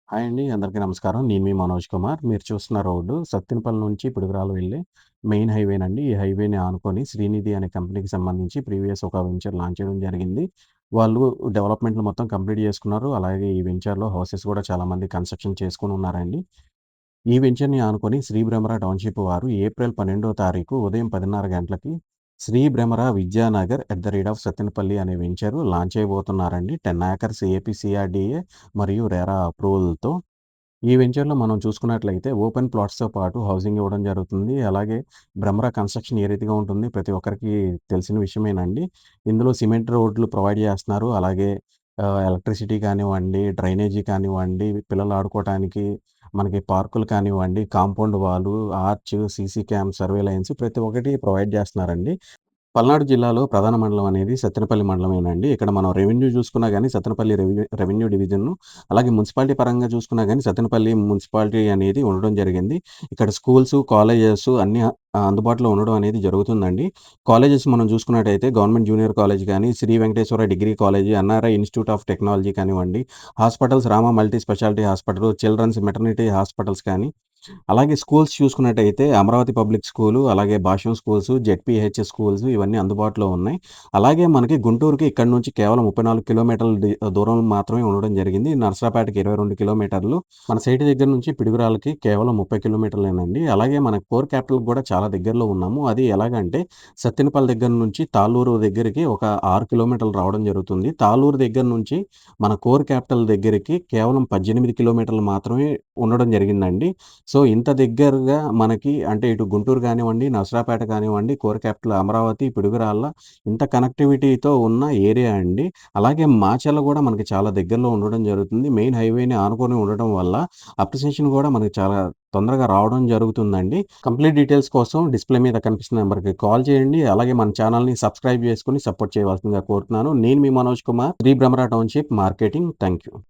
Hi అండి. అందరికీ నమస్కారం. నేను మీ మనోజ్ కుమార్. మీరు చూస్తున్న రోడ్డు సత్తెనపల్లి నుంచి పిడుగురాలు వెళ్ళే మెయిన్ హైవేనండి. ఈ హైవేని ఆనుకొని శ్రీనిధి అనే కంపెనీకి సంబంధించి ప్రీవియస్ ఒక వెంచర్ లాంచ్ చేయడం జరిగింది. వాళ్ళు డెవలప్‌మెంట్‌లు మొత్తం కంప్లీట్ చేసుకున్నారు. అలాగే ఈ వెంచర్‌లో హౌసెస్ కూడా చాలామంది కన్‌స్ట్రక్షన్ చేసుకొని ఉన్నారండి. ఈ వెంచర్‌ని ఆనుకొని శ్రీ భ్రమర టౌన్‌షిప్ వారు ఏప్రిల్ 12వ తారీఖు ఉదయం 10:30 గంటలకి శ్రీ భ్రమర విద్యానగర్ సత్తెనపల్లి అనే వెంచర్ లాంచ్ చేయబోతున్నారండి. 10 ఏకర్స్ ఏపీ సీఆర్‌డీఏ మరియు రెరా అప్రూవల్‌తో. ఈ వెంచర్‌లో మనం చూసుకున్నట్లయితే ఓపెన్ ప్లాట్స్‌తో పాటు హౌసింగ్ ఇవ్వడం జరుగుతుంది. అలాగే భ్రమర కన్‌స్ట్రక్షన్ ఏ రీతిగా ఉంటుంది ప్రతి ఒక్కరికి తెలిసిన విషయమేనండి. ఇందులో సిమెంట్ రోడ్లు ప్రొవైడ్ చేస్తున్నారు. అలాగే ఎలక్ట్రిసిటీ కానివ్వండి, డ్రైనేజీ కానివ్వండి, పిల్లలు ఆడుకోవటానికి మనకి పార్కులు కానివ్వండి, కాంపౌండ్ వాలు, ఆర్చ్, సీసీ క్యామ్, సర్వేలెన్స్ ప్రతి ఒక్కటి ప్రొవైడ్ చేస్తున్నారండి. పల్నాడు జిల్లాలో ప్రధాన మండలం అనేది సత్తెనపల్లి మండలమేనండి. ఇక్కడ మనం రెవెన్యూ చూసుకున్నా గాని సత్తెనపల్లి రెవెన్యూ డివిజను, అలాగే మున్సిపాలిటీ పరంగా చూసుకున్నా గాని సత్తెనపల్లి మున్సిపాలిటీ అనేది ఉండడం జరిగింది. ఇక్కడ స్కూల్సు, కాలేజెసు అన్నీ అందుబాటులో ఉండడం అనేది జరుగుతుందండి. కాలేజెస్ మనం చూసుకున్నట్టయితే గవర్నమెంట్ జూనియర్ కాలేజ్ గాని, Shri Venkateswara degree college, NRI institute of technology కానివ్వండి, hospitals Rama multi speciality hospital, children's maternity hospitals కానీ, అలాగే స్కూల్స్ చూసుకున్నట్టయితే అమరావతి పబ్లిక్ స్కూలు, అలాగే భాష్యం స్కూల్సు, జెడ్పీహెచ్ స్కూల్సు ఇవన్నీ అందుబాటులో ఉన్నాయి. అలాగే మనకి గుంటూరుకి ఇక్కడి నుంచి కేవలం 34 కిలోమీటర్ల దూరం మాత్రమే ఉండడం జరిగింది. నరసరాపేటకి 22 కిలోమీటర్లు. మన సైట్ దగ్గర నుంచి పిడుగురాళ్ళకి కేవలం 30 కిలోమీటర్లేనండి. అలాగే మన కోర్ క్యాపిటల్‌కి కూడా చాలా దగ్గరలో ఉన్నాము. అది ఎలాగంటే సత్తెనపల్లి దగ్గర నుంచి తాళ్ళూరు దగ్గరికి ఒక 6 కిలోమీటర్లు రావడం జరుగుతుంది. తాళ్ళూరు దగ్గర నుంచి మన కోర్ క్యాపిటల్ దగ్గరికి కేవలం 18 కిలోమీటర్లు మాత్రమే ఉండడం జరిగిందండి. సో, ఇంత దగ్గరగా మనకి అంటే ఇటు గుంటూరు గానివ్వండి, నరసరాపేట కానివ్వండి, కోర్ క్యాపిటల్ అమరావతి, పిడుగురాళ్ళ ఇంత కనెక్టివిటీతో ఉన్న ఏరియా అండి. అలాగే మాచర్ల గూడా మనకి చాలా దగ్గరలో ఉండడం జరుగుతుంది. మెయిన్ హైవేని ఆనుకొని ఉండడం వల్ల అప్రిసియేషన్ గూడా మనకి చాలా తొందరగా రావడం జరుగుతుందండి. కంప్లీట్ డీటెయిల్స్ కోసం డిస్‌ప్లే మీద కనిపిస్తున్న నంబర్‌కి కాల్ చేయండి. అలాగే మన ఛానెల్‌ని సబ్స్క్రైబ్ చేసుకొని సపోర్ట్ చేయవలసిందిగా కోరుతున్నాను. నేను మీ Manoj Kumar, Shri Bhramara township marketing. Thank you.